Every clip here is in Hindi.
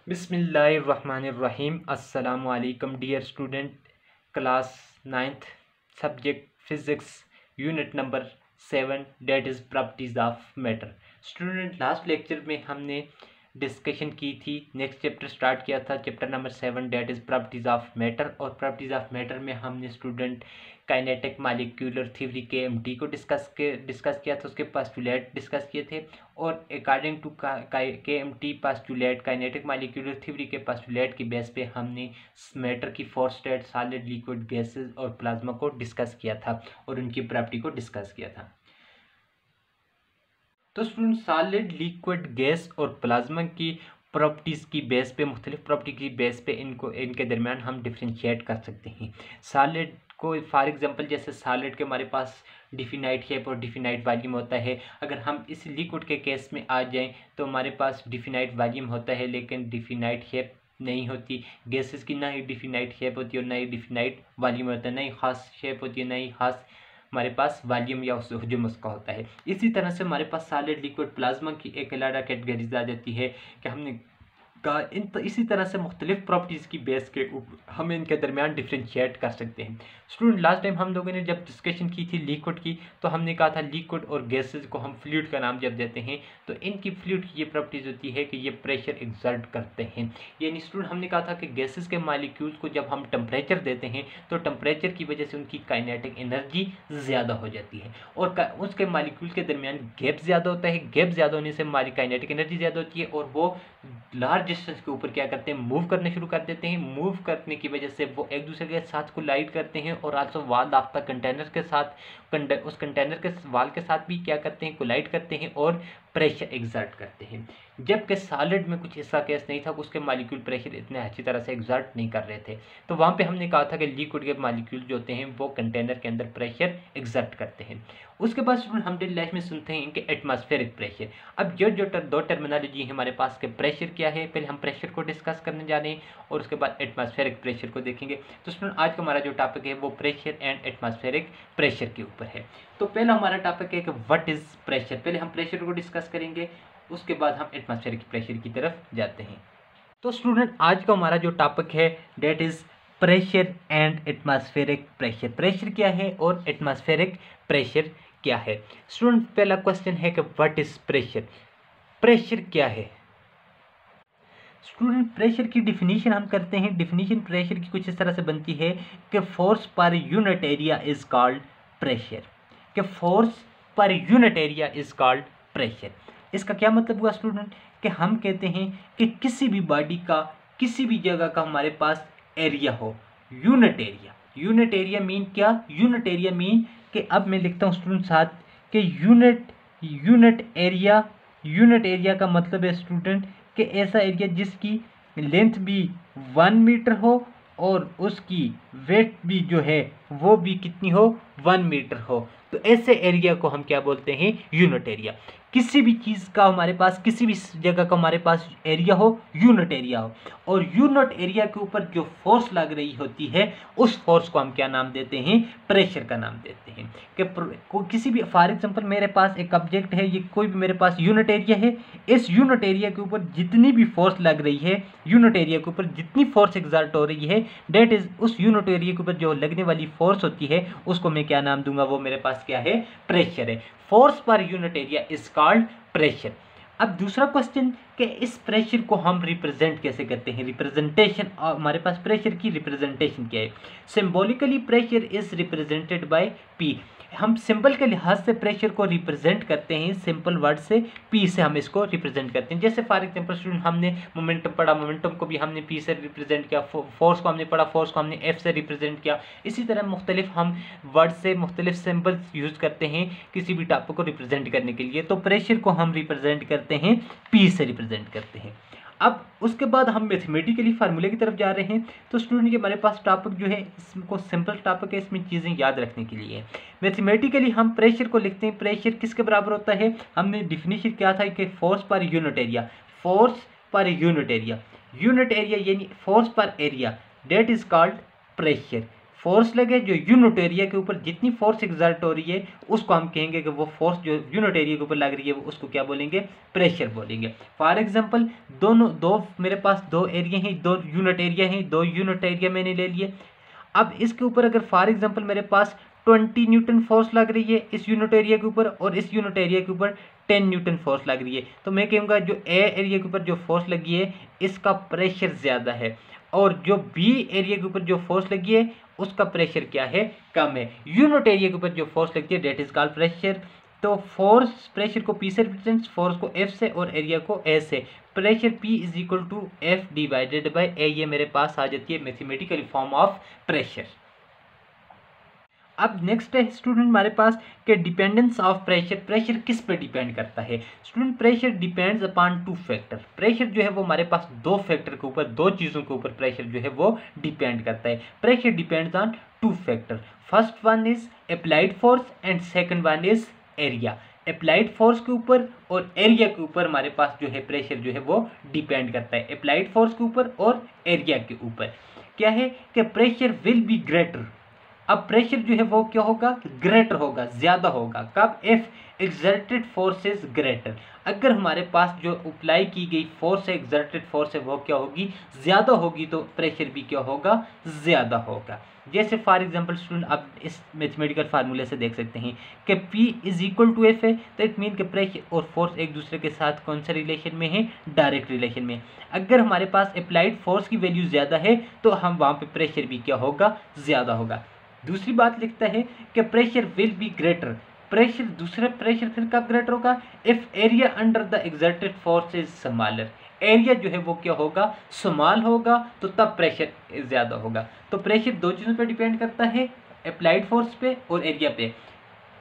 बिस्मिल्लाहिर्रहमानिर्रहीम। अस्सलामु अलैकुम dear student. Class 9th subject physics unit number 7 that is properties of matter. Student last lecture में हमने डिस्कशन की थी, नेक्स्ट चैप्टर स्टार्ट किया था, chapter number 7 that is properties of matter. और प्रॉपर्टीज़ ऑफ मैटर में हमने student kinetic molecular theory KMT को डिस्कस किया था, उसके पोस्टुलेट डिस्कस किए थे। और according to KMT postulate, kinetic molecular theory के पोस्टुलेट की बेस पे हमने मैटर की 4 स्टेट सॉलिड, लिक्विड, गैसेस और प्लाज्मा को डिस्कस किया था और उनकी प्रॉपर्टी को डिस्कस किया था। तो स्टूडेंट सॉलिड, लिक्विड, गैस और प्लाज्मा की प्रॉपर्टीज़ की बेस पे, मुख्तलिफ प्रॉपर्टी की बेस पे इनके दरमियान हम डिफ्रेंशिएट कर सकते हैं। सॉलिड को फॉर एग्जांपल, जैसे सॉलिड के हमारे पास डिफिनाइट शेप और डिफिनाइट वॉल्यूम होता है। अगर हम इस लिक्विड के केस में आ जाएं तो हमारे पास डिफिनाइट वॉल्यूम होता है लेकिन डिफिनाइट शेप नहीं होती। गैसेस की ना ही डिफिनाइट शेप होती है और ना ही डिफिनाइट वॉल्यूम होता है, ना ही खास शेप होती है, ना ही खास हमारे पास वॉल्यूम या हुजूम उसका होता है। इसी तरह से हमारे पास सॉलिड, लिक्विड, प्लाज्मा की एक अलग कैटेगरीज आ जाती है कि हमने कहा इसी तरह से मुख्तलिफ प्रॉपर्टीज़ की बेस के ऊपर हम इनके दरमियान डिफ्रेंशिएट कर सकते हैं। स्टूडेंट लास्ट टाइम हम लोगों ने जब डिस्कशन की थी लिक्विड की, तो हमने कहा था लिक्विड और गैसेस को हम फ्लूइड का नाम जब देते हैं तो इनकी फ्लूइड की ये प्रॉपर्टीज़ होती है कि ये प्रेशर एक्सर्ट करते हैं। यानी स्टूडेंट हमने कहा था कि गैसेस के मॉलिक्यूल्स को जब हम टेम्परेचर देते हैं तो टेम्परेचर की वजह से उनकी काइनेटिक एनर्जी ज़्यादा हो जाती है और उसके मॉलिक्यूल के दरमियान गैप ज़्यादा होता है। गैप ज़्यादा होने से हमारी काइनेटिक एनर्जी ज़्यादा होती है और वो लार्ज डिस्टेंस के ऊपर क्या करते हैं, मूव करने शुरू कर देते हैं। मूव करने की वजह से वो एक दूसरे के साथ कोलाइड करते हैं और also wall of the container के साथ उस कंटेनर के वॉल के साथ भी क्या करते हैं, कोलाइड करते हैं और प्रेशर एक्सर्ट करते हैं। जबकि सॉलिड में कुछ ऐसा केस नहीं था, उसके मॉलिक्यूल प्रेशर इतने अच्छी तरह से एक्सर्ट नहीं कर रहे थे। तो वहाँ पे हमने कहा था कि लिक्विड के मॉलिक्यूल जो होते हैं वो कंटेनर के अंदर प्रेशर एक्सर्ट करते हैं। उसके बाद स्टूडेंट हम डेली लाइफ में सुनते हैं कि एटमॉस्फेरिक प्रेशर। अब जो दो टर्मिनोलॉजी है हमारे पास के प्रेशर क्या है, पहले हम प्रेशर को डिस्कस करने जा रहे हैं और उसके बाद एटमॉस्फेरिक प्रेशर को देखेंगे। तो स्टूडेंट आज का हमारा जो टॉपिक है वो प्रेशर एंड एटमॉस्फेरिक प्रेशर के ऊपर है। तो पहला हमारा टॉपिक है कि व्हाट इज प्रेशर। पहले हम प्रेशर को डिस्कस करेंगे, उसके बाद हम एटमॉस्फेरिक प्रेशर की तरफ जाते हैं। तो स्टूडेंट आज का हमारा जो टॉपिक है that is pressure and atmospheric pressure. Pressure क्या है और एटमॉस्फेरिक प्रेशर क्या है। स्टूडेंट पहला क्वेश्चन है कि व्हाट इज प्रेशर। प्रेशर क्या है स्टूडेंट। प्रेशर की डिफिनीशन हम करते हैं। डिफिनीशन प्रेशर की कुछ इस तरह से बनती है कि force per unit area is called pressure. कि force per unit area is called pressure. इसका क्या मतलब हुआ स्टूडेंट कि हम कहते हैं कि किसी भी बॉडी का, किसी भी जगह का हमारे पास एरिया हो, unit area. Unit area mean क्या, यूनिट एरिया मीन कि अब मैं लिखता हूँ स्टूडेंट साथ कि यूनिट एरिया का मतलब है स्टूडेंट कि ऐसा एरिया जिसकी लेंथ भी 1 मीटर हो और उसकी वेट भी जो है वो भी कितनी हो, 1 मीटर हो। तो ऐसे एरिया को हम क्या बोलते हैं, यूनिट एरिया। किसी भी चीज़ का हमारे पास, किसी भी जगह का हमारे पास एरिया हो, यूनिट एरिया हो, और यूनिट एरिया के ऊपर जो फोर्स लग रही होती है उस फोर्स को हम क्या नाम देते हैं, प्रेशर का नाम देते हैं। कि किसी भी फॉर एग्जांपल मेरे पास एक ऑब्जेक्ट है, ये कोई भी मेरे पास यूनिट एरिया है, इस यूनिट एरिया के ऊपर जितनी भी फोर्स लग रही है, यूनिट एरिया के ऊपर जितनी फोर्स एक्सर्ट हो रही है, डेट इज उस यूनिट एरिया के ऊपर जो लगने वाली फोर्स होती है उसको मैं क्या नाम दूंगा, वो मेरे पास क्या है, प्रेशर है। Force per unit area is called pressure. अब दूसरा क्वेश्चन कि इस प्रेशर को हम रिप्रेजेंट कैसे करते हैं। रिप्रेजेंटेशन, हमारे पास प्रेशर की रिप्रेजेंटेशन क्या है। Symbolically pressure is represented by P. हम सिंबल के लिहाज से प्रेशर को रिप्रेजेंट करते हैं, सिंपल वर्ड से पी से हम इसको रिप्रेजेंट करते हैं। जैसे फॉर एग्जांपल स्टूडेंट हमने मोमेंटम पढ़ा, मोमेंटम को भी हमने पी से रिप्रेजेंट किया। फोर्स को हमने पढ़ा, फोर्स को हमने एफ से रिप्रेजेंट किया। इसी तरह मुख्तलिफ हम वर्ड से मुख्तलिफ सिंबल्स यूज करते हैं किसी भी टॉपिक को रिप्रेजेंट करने के लिए। तो प्रेशर को हम रिप्रेजेंट करते हैं, पी से रिप्रेजेंट करते हैं। अब उसके बाद हम मैथमेटिकली फार्मूले की तरफ जा रहे हैं। तो स्टूडेंट के हमारे पास टॉपिक जो है इसको सिंपल टॉपिक है, इसमें चीज़ें याद रखने के लिए। मैथमेटिकली हम प्रेशर को लिखते हैं, प्रेशर किसके बराबर होता है, हमने डिफिनीशन क्या था कि force per unit area. Force per unit area, unit area यानी force per area, that is called pressure. Force लगे जो यूनिट एरिया के ऊपर जितनी फोर्स एग्जर्ट हो रही है उसको हम कहेंगे कि वो फोर्स जो यूनिट एरिया के ऊपर लग रही है वो उसको क्या बोलेंगे, प्रेशर बोलेंगे। फॉर एग्जांपल मेरे पास दो एरिया हैं, दो यूनिट एरिया हैं, दो यूनिट एरिया मैंने ले लिए। अब इसके ऊपर अगर फॉर एग्जांपल मेरे पास 20 न्यूटन फोर्स लग रही है इस यूनिट एरिया के ऊपर और इस यूनिट एरिया के ऊपर 10 न्यूटन फोर्स लग रही है, तो मैं कहूँगा जो ए एरिया के ऊपर जो फोर्स लगी है इसका प्रेशर ज़्यादा है और जो बी एरिया के ऊपर जो फोर्स लगी है उसका प्रेशर क्या है, कम है। यूनिट एरिया के ऊपर जो फोर्स लगती है डेट इज कॉल्ड प्रेशर। तो फोर्स प्रेशर को पी से रिप्रेजेंट, फोर्स को एफ से और एरिया को ए से। Pressure P is equal to F divided by A, ये मेरे पास आ जाती है मैथमेटिकल फॉर्म ऑफ प्रेशर। अब नेक्स्ट है स्टूडेंट हमारे पास कि डिपेंडेंस ऑफ प्रेशर, प्रेशर किस पे डिपेंड करता है। Student pressure depends upon two factor, pressure जो है वो हमारे पास दो फैक्टर के ऊपर, दो चीज़ों के ऊपर प्रेशर जो है वो डिपेंड करता है। Pressure depends on two factor, first one is applied force and second one is area. Applied force के ऊपर और एरिया के ऊपर हमारे पास जो है प्रेशर जो है वो डिपेंड करता है, अप्लाइड फोर्स के ऊपर और एरिया के ऊपर। क्या है कि प्रेशर विल बी ग्रेटर, अब प्रेशर जो है वो क्या होगा, ग्रेटर होगा, ज्यादा होगा। कब, if exerted force is greater, अगर हमारे पास जो अप्लाई की गई फोर्स है, एक्सर्टेड फोर्स है, वो क्या होगी, ज्यादा होगी, तो प्रेशर भी क्या होगा, ज्यादा होगा। जैसे फॉर एग्जांपल स्टूडेंट आप इस मैथमेटिकल फार्मूले से देख सकते हैं कि P is equal to F है, तो इट मीन कि प्रेशर और फोर्स एक दूसरे के साथ कौन सा रिलेशन में है, डायरेक्ट रिलेशन में। अगर हमारे पास अप्लाइड फोर्स की वैल्यू ज़्यादा है तो हम वहाँ पे प्रेशर भी क्या होगा, ज़्यादा होगा। दूसरी बात लिखता है कि pressure will be greater, pressure दूसरा प्रेशर फिर कब ग्रेटर होगा, if area under the exerted force is smaller, area जो है वो क्या होगा, स्मॉल होगा, तो तब प्रेशर ज़्यादा होगा। तो प्रेशर दो चीज़ों पे डिपेंड करता है, अप्लाइड फोर्स पे और एरिया पे।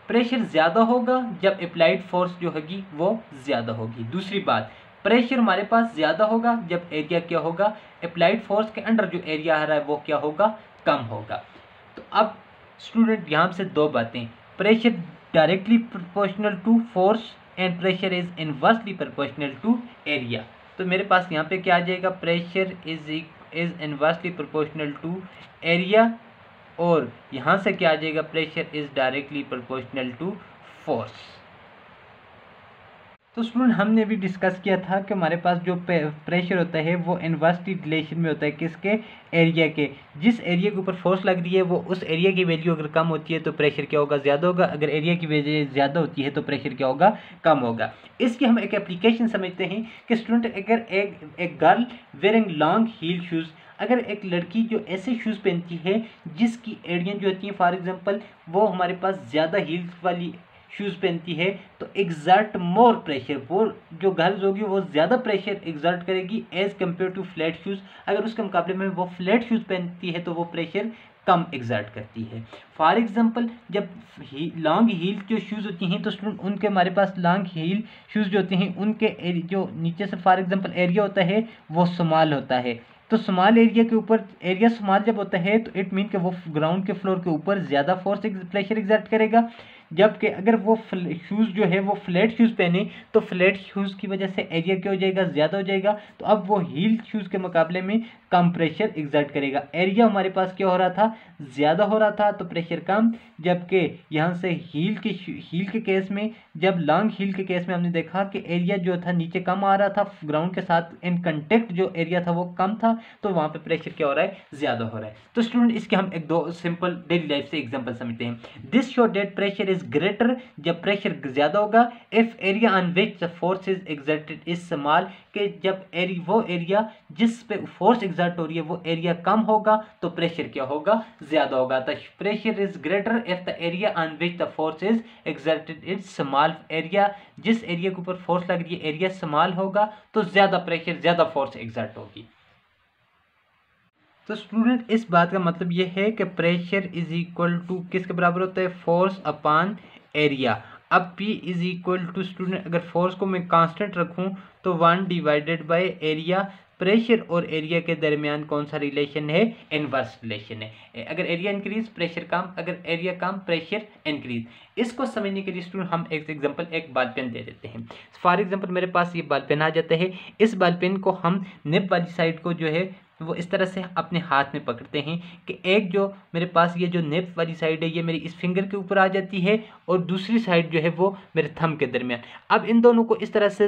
प्रेशर ज़्यादा होगा जब अप्लाइड फोर्स जो होगी वो ज़्यादा होगी। दूसरी बात, प्रेशर हमारे पास ज़्यादा होगा जब एरिया क्या होगा, अप्लाइड फोर्स के अंडर जो एरिया आ रहा है वो क्या होगा, कम होगा। तो अब स्टूडेंट यहाँ से दो बातें, pressure directly proportional to force and pressure is inversely proportional to area. तो मेरे पास यहाँ पे क्या आ जाएगा, pressure is inversely proportional to area, और यहाँ से क्या आ जाएगा, pressure is directly proportional to force. तो स्टूडेंट हमने भी डिस्कस किया था कि हमारे पास जो प्रेशर होता है वो इनवर्सली रिलेशन में होता है किसके, एरिया के। जिस एरिया के ऊपर फोर्स लग रही है वो उस एरिया की वैल्यू अगर कम होती है तो प्रेशर क्या होगा, ज़्यादा होगा, अगर एरिया की वैल्यू ज़्यादा होती है तो प्रेशर क्या होगा, कम होगा। इसकी हम एक एप्लीकेशन समझते हैं कि स्टूडेंट अगर एक girl wearing long heal shoes, अगर एक लड़की जो ऐसे शूज़ पहनती है जिसकी एड़ियाँ जो होती हैं फॉर एग्जांपल वो हमारे पास ज़्यादा हील्स वाली शूज़ पहनती है, तो एग्जर्ट मोर प्रेशर, वो जो गर्ल्स होगी वो ज़्यादा प्रेशर एग्जर्ट करेगी as compare to flat shoes. अगर उसके मुकाबले में वो फ्लैट शूज़ पहनती है तो वो प्रेशर कम एग्जर्ट करती है। फॉर एग्जांपल जब लॉन्ग हील जो शूज़ होती हैं तो स्टूडेंट उनके हमारे पास लॉन्ग हील शूज़ जो होते हैं उनके जो नीचे से फॉर एग्जांपल एरिया होता है वो स्मॉल होता है। तो स्मॉल एरिया के ऊपर, एरिया स्मॉल जब होता है तो इट मीन कि वो ग्राउंड के फ्लोर के ऊपर ज़्यादा फोर्स प्रेशर एग्जर्ट करेगा, जबकि अगर वो शूज़ जो है वो फ्लैट शूज़ पहने तो फ्लैट शूज़ की वजह से एरिया क्या हो जाएगा, ज़्यादा हो जाएगा, तो अब वो हील शूज़ के मुकाबले में कम प्रेशर एग्जर्ट करेगा। एरिया हमारे पास क्या हो रहा था, ज़्यादा हो रहा था तो प्रेशर कम, जबकि यहाँ से हील के केस में, जब लॉन्ग हील के केस में हमने देखा कि एरिया जो था नीचे कम आ रहा था, ग्राउंड के साथ इन कंटेक्ट जो एरिया था वो कम था, तो वहाँ पे प्रेशर क्या हो रहा है, ज़्यादा हो रहा है। तो स्टूडेंट इसके हम एक दो सिंपल डेली लाइफ से एग्जाम्पल समझते हैं। This show that pressure is greater, जब प्रेशर ज़्यादा होगा, if area on which the force is exerted is small, कि जब वो एरिया जिस पे फोर्स एग्जर्ट हो रही है वो एरिया कम होगा तो प्रेशर क्या होगा, ज़्यादा होगा। The pressure is greater if the area on which the force is exerted is small, area जिस एरिया के ऊपर फोर्स लग रही है एरिया स्मॉल होगा तो ज़्यादा प्रेशर, ज़्यादा फोर्स एग्जर्ट होगी। तो स्टूडेंट इस बात का मतलब ये है कि प्रेशर इज इक्वल टू किसके बराबर होता है, फोर्स अपॉन एरिया। अब P is equal to student, अगर फोर्स को मैं कांस्टेंट रखूं तो 1 डिवाइडेड बाय एरिया, प्रेशर और एरिया के दरमियान कौन सा रिलेशन है, इनवर्स रिलेशन है। अगर एरिया इंक्रीज प्रेशर कम, अगर एरिया कम प्रेशर इंक्रीज। इसको समझने के लिए स्टूडेंट हम एक एग्जांपल एक बॉल पेन दे देते हैं। फॉर एग्जांपल मेरे पास ये बॉल पेन आ जाता है, इस बॉल पेन को हम निब वाली साइड को जो है वो इस तरह से अपने हाथ में पकड़ते हैं कि एक जो मेरे पास ये जो नेप वाली साइड है ये मेरी इस फिंगर के ऊपर आ जाती है और दूसरी साइड जो है वो मेरे थंब के दरमियान। अब इन दोनों को इस तरह से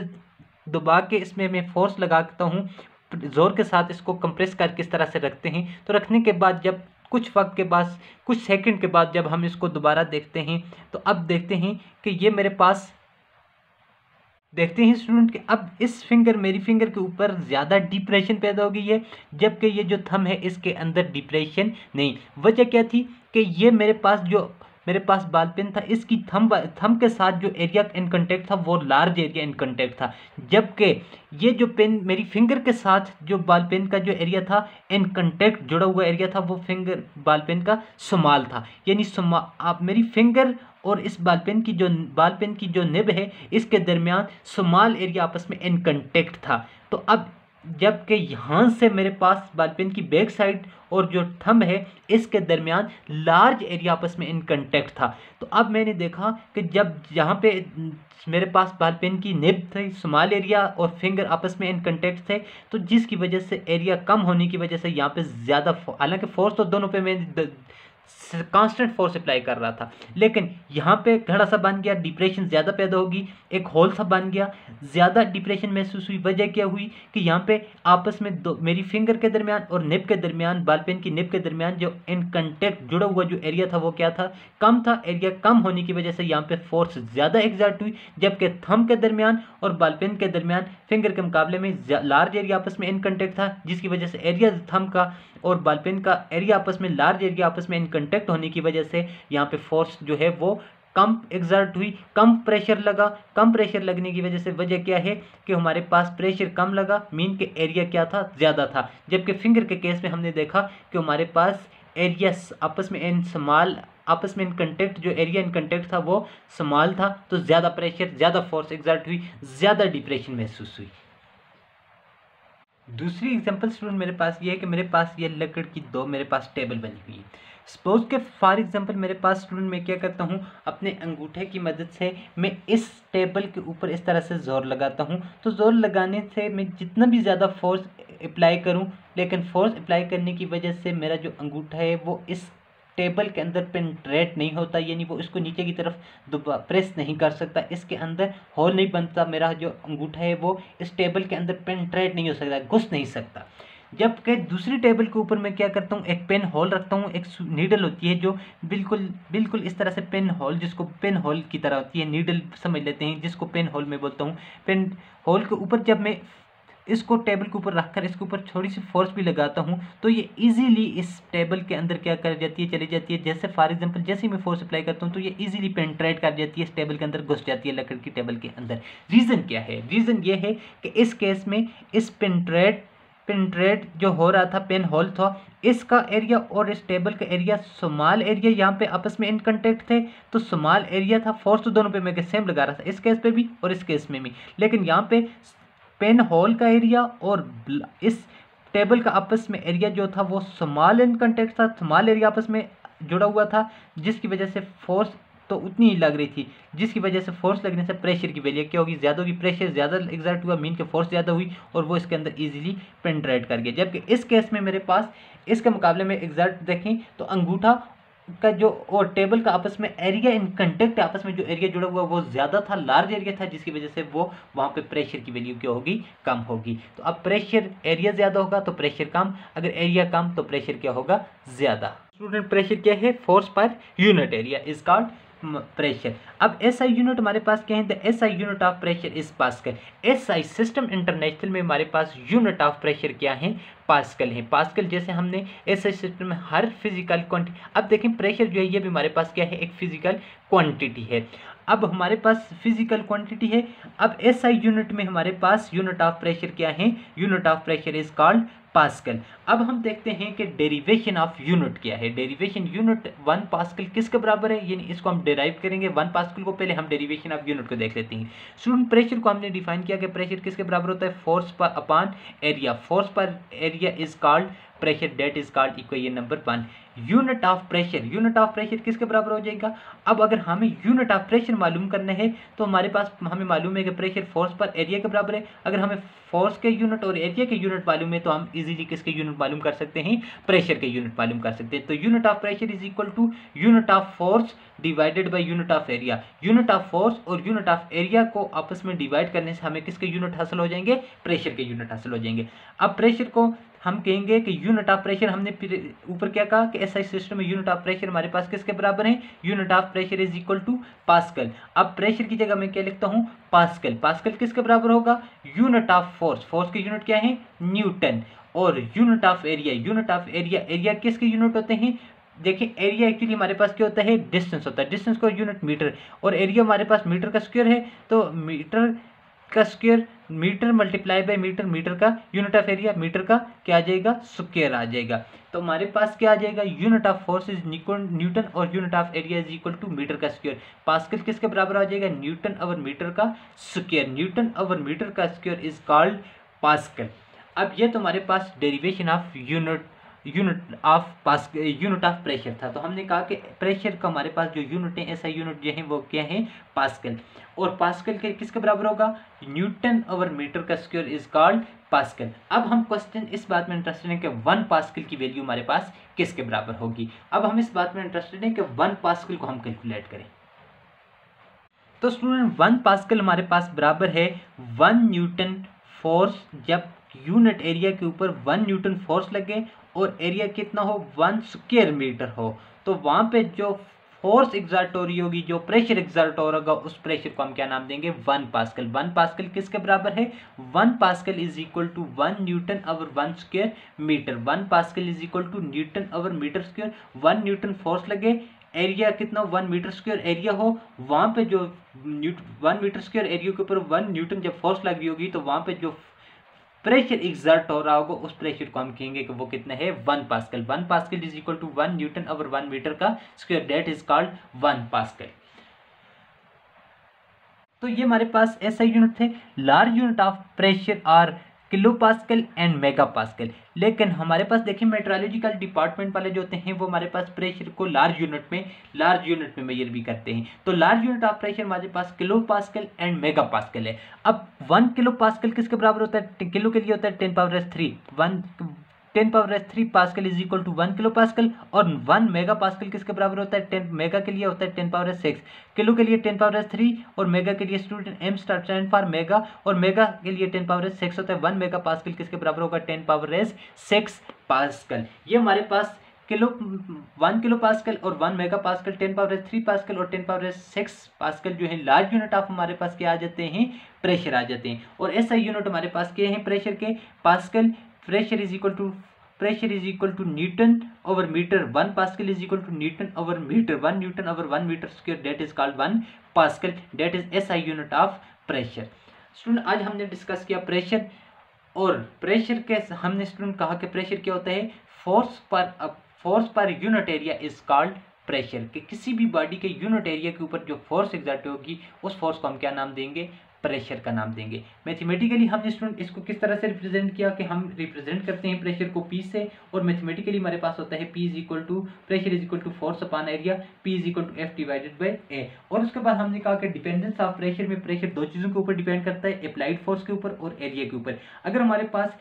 दबा के इसमें मैं फोर्स लगाता हूँ, ज़ोर के साथ इसको कंप्रेस करके इस तरह से रखते हैं। तो रखने के बाद जब कुछ वक्त के बाद, कुछ सेकंड के बाद जब हम इसको दोबारा देखते हैं तो अब देखते हैं कि ये मेरे पास, देखते हैं स्टूडेंट कि अब इस फिंगर, मेरी फिंगर के ऊपर ज़्यादा डिप्रेशन पैदा हो गई है, जबकि ये जो थंब है इसके अंदर डिप्रेशन नहीं। वजह क्या थी कि ये मेरे पास बॉल पेन था, इसकी थंब के साथ जो एरिया इन कांटेक्ट था वो लार्ज एरिया इन कांटेक्ट था, जबकि ये जो पेन मेरी फिंगर के साथ जो बॉल पेन का जो एरिया था इन कांटेक्ट जुड़ा हुआ एरिया था वो फिंगर बॉल पेन का स्मॉल था। यानी आप मेरी फिंगर और इस बॉल पेन की जो निब है इसके दरमियान स्मॉल एरिया आपस में इन कांटेक्ट था। तो अब जबकि यहाँ से मेरे पास बॉल पेन की बैक साइड और जो थंब है इसके दरमियान लार्ज एरिया आपस में इन कांटेक्ट था। तो अब मैंने देखा कि जब यहाँ पे मेरे पास बॉल पेन की निब थी, स्मॉल एरिया और फिंगर आपस में इन कांटेक्ट थे, तो जिसकी वजह से एरिया कम होने की वजह से यहाँ पे ज़्यादा, हालांकि फोर्स तो दोनों पे मैं कांस्टेंट फोर्स अप्लाई कर रहा था, लेकिन यहाँ पे घड़ा सा बन गया, डिप्रेशन ज़्यादा पैदा होगी, एक होल सा बन गया, ज़्यादा डिप्रेशन महसूस हुई। वजह क्या हुई कि यहाँ पे आपस में मेरी फिंगर के दरमियान और निब के दरमियान, बॉल पेन की निब के दरमियान जो इन कंटेक्ट जुड़ा हुआ जो एरिया था वो क्या था, कम था। एरिया कम होने की वजह से यहाँ पे फोर्स ज़्यादा एग्जर्ट हुई, जबकि थंब के दरमियान और बॉल पेन के दरमियान फिंगर के मुकाबले में लार्ज एरिया आपस में इन कंटेक्ट था, जिसकी वजह से एरिया थंब का और बॉल पेन का एरिया आपस में, लार्ज एरिया आपस में इन कंटेक्ट होने की वजह से यहाँ पे फोर्स जो है वो कम एग्जर्ट हुई, कम प्रेशर लगा। कम प्रेशर लगने की वजह से वजह क्या है कि हमारे पास प्रेशर कम लगा, मीन के एरिया क्या था, ज़्यादा था। जबकि फिंगर के केस में हमने देखा कि हमारे पास एरिया आपस में इन स्मॉल, आपस में इन कंटेक्ट, जो एरिया इन कंटेक्ट था वो स्मॉल था, तो ज़्यादा प्रेशर, ज़्यादा फोर्स एग्जर्ट हुई, ज़्यादा डिप्रेशन महसूस हुई। दूसरी एग्जांपल स्टूडेंट मेरे पास ये है कि मेरे पास ये लकड़ की दो मेरे पास टेबल बनी हुई है। सपोज के फॉर एग्जांपल मेरे पास स्टूडेंट मैं क्या करता हूँ, अपने अंगूठे की मदद से मैं इस टेबल के ऊपर इस तरह से ज़ोर लगाता हूँ। तो ज़ोर लगाने से मैं जितना भी ज़्यादा फोर्स अप्लाई करूँ, लेकिन फोर्स अप्लाई करने की वजह से मेरा जो अंगूठा है वो इस टेबल के अंदर पेनिट्रेट नहीं होता, यानी वो इसको नीचे की तरफ प्रेस नहीं कर सकता, इसके अंदर होल नहीं बनता। मेरा जो अंगूठा है वो इस टेबल के अंदर पेनिट्रेट नहीं हो सकता, घुस नहीं सकता। जबकि दूसरी टेबल के ऊपर मैं क्या करता हूँ, एक पेन होल रखता हूँ, एक नीडल होती है जो बिल्कुल इस तरह से पेन होल, जिसको पेन होल की तरह होती है, नीडल समझ लेते हैं, जिसको पेन होल मैं बोलता हूँ। पेन होल के ऊपर जब मैं इसको टेबल के ऊपर रखकर इसके ऊपर थोड़ी सी फोर्स भी लगाता हूँ तो ये इजीली इस टेबल के अंदर क्या कर जाती है, चली जाती है। जैसे फॉर एग्जांपल जैसे ही मैं फोर्स अप्लाई करता हूँ तो ये इजीली पेनिट्रेट कर जाती है, इस टेबल के अंदर घुस जाती है, लकड़ की टेबल के अंदर। रीज़न क्या है? रीज़न ये है कि इस केस में इस पेनिट्रेट जो हो रहा था, पेन होल था, इसका एरिया और इस टेबल का एरिया, स्मॉल एरिया यहाँ पे आपस में इन कांटेक्ट थे, तो स्मॉल एरिया था। फोर्स तो दोनों पे मैं सेम लगा रहा था, इस केस पे भी और इस केस में भी, लेकिन यहाँ पे पेन होल का एरिया और इस टेबल का आपस में एरिया जो था वो स्मॉल इन कांटेक्ट था, स्मॉल एरिया आपस में जुड़ा हुआ था, जिसकी वजह से फोर्स तो उतनी ही लग रही थी, जिसकी वजह से फोर्स लगने से प्रेशर की वैल्यू क्या होगी, ज़्यादा होगी। प्रेशर ज़्यादा एग्जर्ट हुआ, मीन के फोर्स ज़्यादा हुई और वो इसके अंदर इजीली पेनिट्रेट कर गया। जबकि इस केस में मेरे पास इसके मुकाबले में एग्जर्ट देखें तो अंगूठा का जो और टेबल का आपस में एरिया इन कंटेक्ट, आपस में जो एरिया जुड़ा हुआ वो ज़्यादा था, लार्ज एरिया था, जिसकी वजह से वो वहाँ पे प्रेशर की वैल्यू क्या होगी, कम होगी। तो अब प्रेशर, एरिया ज़्यादा होगा तो प्रेशर कम, अगर एरिया कम तो प्रेशर क्या होगा, ज़्यादा। स्टूडेंट प्रेशर क्या है? Force per unit area is called pressure. अब एसआई यूनिट हमारे पास क्या है? The SI unit of pressure is pascal. SI system international में हमारे पास यूनिट ऑफ प्रेशर क्या है? पास्कल है। पास्कल जैसे हमने एसआई सिस्टम में हर फिजिकल क्वांटिटी, अब देखें प्रेशर जो है ये भी हमारे पास क्या है? एक फिजिकल क्वांटिटी है। अब हमारे पास फिजिकल क्वांटिटी है, अब एसआई यूनिट में हमारे पास यूनिट ऑफ प्रेशर क्या है? Unit of pressure is called pascal. अब हम देखते हैं कि डेरिवेशन ऑफ यूनिट क्या है। डेरिवेशन यूनिट 1 पास्कल किसके बराबर है, यानी इसको हम डेराइव करेंगे 1 पास्कल को। पहले हम डेरिवेशन ऑफ यूनिट को देख लेते हैं। स्टूडेंट प्रेशर को हमने डिफाइन किया कि प्रेशर किसके बराबर होता है? फोर्स पर upon area. Force per area is called pressure that is called equation number 1। Unit of pressure किसके बराबर हो जाएगा? अब अगर हमें यूनिट ऑफ प्रेशर मालूम करना है तो हमारे पास हमें मालूम है कि प्रेशर फोर्स पर एरिया के बराबर है। अगर हमें फोर्स के यूनिट और एरिया के यूनिट मालूम है तो हम इजीली किसके यूनिट मालूम कर सकते हैं? प्रेशर के यूनिट मालूम कर सकते हैं। तो unit of pressure is equal to unit of force divided by unit of area. Unit of force और यूनिट ऑफ एरिया को आपस में डिवाइड करने से हमें किसके यूनिट हासिल हो जाएंगे? प्रेशर के यूनिट हासिल हो जाएंगे। अब प्रेशर को हम कहेंगे कि यूनिट ऑफ प्रेशर, हमने ऊपर क्या कहा कि एसआई सिस्टम में यूनिट ऑफ प्रेशर हमारे पास किसके बराबर है? Unit of pressure is equal to pascal. अब प्रेशर की जगह मैं क्या लिखता हूं? पास्कल। पास्कल किसके बराबर होगा? यूनिट ऑफ फोर्स, फोर्स की यूनिट क्या है? न्यूटन। और यूनिट ऑफ एरिया, एरिया किसके यूनिट होते हैं? देखिए एरिया एक्चुअली हमारे पास क्या होता है? डिस्टेंस होता है। डिस्टेंस को यूनिट मीटर, और एरिया हमारे पास मीटर का स्क्वायर है, तो मीटर का square metre multiply by metre, metre का यूनिट ऑफ एरिया, मीटर का क्या आ जाएगा? स्क्वायर आ जाएगा। तो हमारे पास क्या आ जाएगा? Unit of force is newton और unit of area is equal to metre का स्क्वायर। पास्कल किसके बराबर आ जाएगा? न्यूटन ओवर मीटर का स्क्वायर। न्यूटन ओवर मीटर का स्क्वायर इज कॉल्ड पास्कल। अब ये तो हमारे पास derivation of unit of pressure था। तो हमने कहा कि प्रेशर का हमारे पास जो यूनिट है, ऐसा यूनिट जो है वो क्या है? पास्कल। और पास्कल के किसके बराबर होगा? न्यूटन ओवर मीटर का स्क्वायर इज कॉल्ड पास्कल। अब हम क्वेश्चन इस बात में इंटरेस्टेड हैं कि 1 पास्कल की वैल्यू हमारे पास किसके बराबर होगी। अब हम इस बात में इंटरेस्टेड हैं कि 1 पास्कल को हम कैलकुलेट करें। तो स्टूडेंट 1 पास्कल हमारे पास बराबर है 1 न्यूटन फोर्स, जब यूनिट एरिया के ऊपर 1 न्यूटन फोर्स लगे और एरिया कितना हो? 1 स्क्वायर मीटर हो, तो वहां पे जो फोर्स एग्जर्ट हो रही होगी, जो प्रेशर एग्जर्ट हो रहा होगा, उस प्रेशर को हम क्या नाम देंगे? 1 पास्कल। 1 पास्कल किसके बराबर है? 1 pascal is equal to 1 newton over 1 square metre. 1 pascal is equal to newton over metre square. 1 newton force लगे, एरिया कितना? 1 मीटर स्क्वायर एरिया हो, वहां पे जो 1 मीटर स्क्वायर एरिया के ऊपर 1 न्यूटन जब फोर्स लगी होगी, तो वहां पे जो प्रेशर एग्जर्ट हो रहा होगा, उस प्रेशर को हम कहेंगे कि वो कितना है? 1 pascal. 1 pascal is equal to 1 newton over 1 metre का square, that is called 1 pascal. तो ये हमारे पास ऐसा यूनिट थे। Large unit of pressure are kilo pascal and mega pascal. लेकिन हमारे पास देखिए मेट्रोलॉजिकल डिपार्टमेंट वाले जो होते हैं वो हमारे पास प्रेशर को लार्ज यूनिट में मेजर भी करते हैं। तो लार्ज यूनिट ऑफ प्रेशर हमारे पास kilo pascal and mega pascal है। अब 1 किलो पास्कल किसके बराबर होता है? किलो के लिए होता है 10⁻³ 10⁻³ pascal is equal to 1 kilo pascal. और 1 मेगा पास्कल किसके बराबर होता है? 10 मेगा के लिए होता है 10⁻⁶। किलो के लिए 10⁻³ और मेगा के लिए student M stand for mega, और मेगा के लिए 10⁻⁶ होता है। 1 मेगा पास्कल किसके बराबर होगा? 10⁻⁶ पास्कल। ये हमारे पास 1 किलो पास्कल और 1 मेगा पास्कल, 10⁻³ पास्कल और 10⁻⁶ पास्कल जो है लार्ज यूनिट ऑफ हमारे पास क्या आ जाते हैं? प्रेशर आ जाते हैं। और ऐसा यूनिट हमारे पास क्या है प्रेशर के? Pascal. Pressure is equal to newton over metre. 1 pascal is equal to newton over metre, 1 newton over 1 metre square, that is called 1 pascal, that is SI unit of pressure. Student आज हमने डिस्कस किया प्रेशर, और प्रेशर के हमने स्टूडेंट कहा कि प्रेशर क्या होता है? Force per unit area is called pressure. कि किसी भी बॉडी के यूनिट एरिया के ऊपर जो फोर्स एग्जर्ट होगी, उस फोर्स को हम क्या नाम देंगे? प्रेशर का नाम देंगे। मैथमेटिकली हमने स्टूडेंट इसको किस तरह से रिप्रेजेंट किया कि हम रिप्रेजेंट करते हैं प्रेशर को P से, और मैथमेटिकली हमारे पास होता है P is equal to pressure is equal to force upon area, P is equal to F divided by A। और उसके बाद हमने कहा कि डिपेंडेंस ऑफ प्रेशर में प्रेशर दो चीज़ों के ऊपर डिपेंड करता है, अप्लाइड फोर्स के ऊपर और एरिया के ऊपर। अगर हमारे पास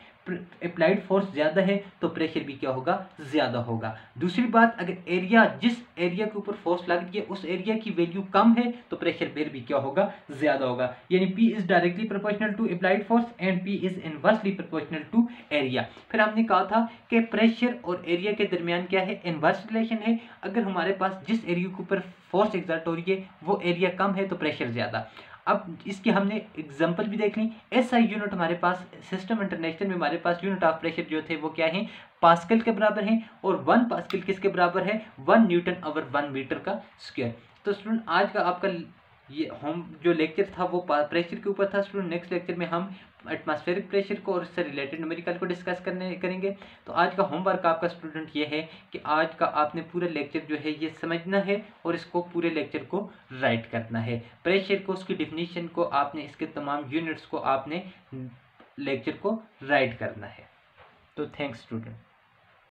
अप्लाइड फोर्स ज्यादा है तो प्रेशर भी क्या होगा? ज्यादा होगा। दूसरी बात, अगर एरिया जिस एरिया के ऊपर फोर्स लग रही है उस एरिया की वैल्यू कम है तो प्रेशर फिर भी क्या होगा? ज्यादा होगा। यानी P is directly proportional to applied force and P is inversely proportional to area. फिर हमने कहा था कि प्रेशर और एरिया के दरमियान क्या है? इनवर्स रिलेशन है। अगर हमारे पास जिस एरिया के ऊपर फोर्स एग्जर्ट हो रही है वो एरिया कम है तो प्रेशर ज्यादा। अब इसकी हमने एग्जांपल भी देख ली। ऐसा यूनिट हमारे पास सिस्टम इंटरनेशनल में हमारे पास यूनिट ऑफ प्रेशर जो थे वो क्या है? पास्कल के बराबर हैं। और 1 पास्कल किसके बराबर है? 1 न्यूटन ओवर 1 मीटर का स्क्वायर। तो स्टूडेंट आज का आपका ये हम जो लेक्चर था वो प्रेशर के ऊपर था। स्टूडेंट नेक्स्ट लेक्चर में हम एटमॉस्फेरिक प्रेशर को और इससे रिलेटेड न्यूमेरिकल को डिस्कस करेंगे। तो आज का होमवर्क आपका स्टूडेंट ये है कि आज का आपने पूरा लेक्चर जो है ये समझना है और इसको पूरे लेक्चर को राइट करना है। प्रेशर को, उसकी डिफिनीशन को आपने, इसके तमाम यूनिट्स को आपने लेक्चर को राइट करना है। तो थैंक्स स्टूडेंट।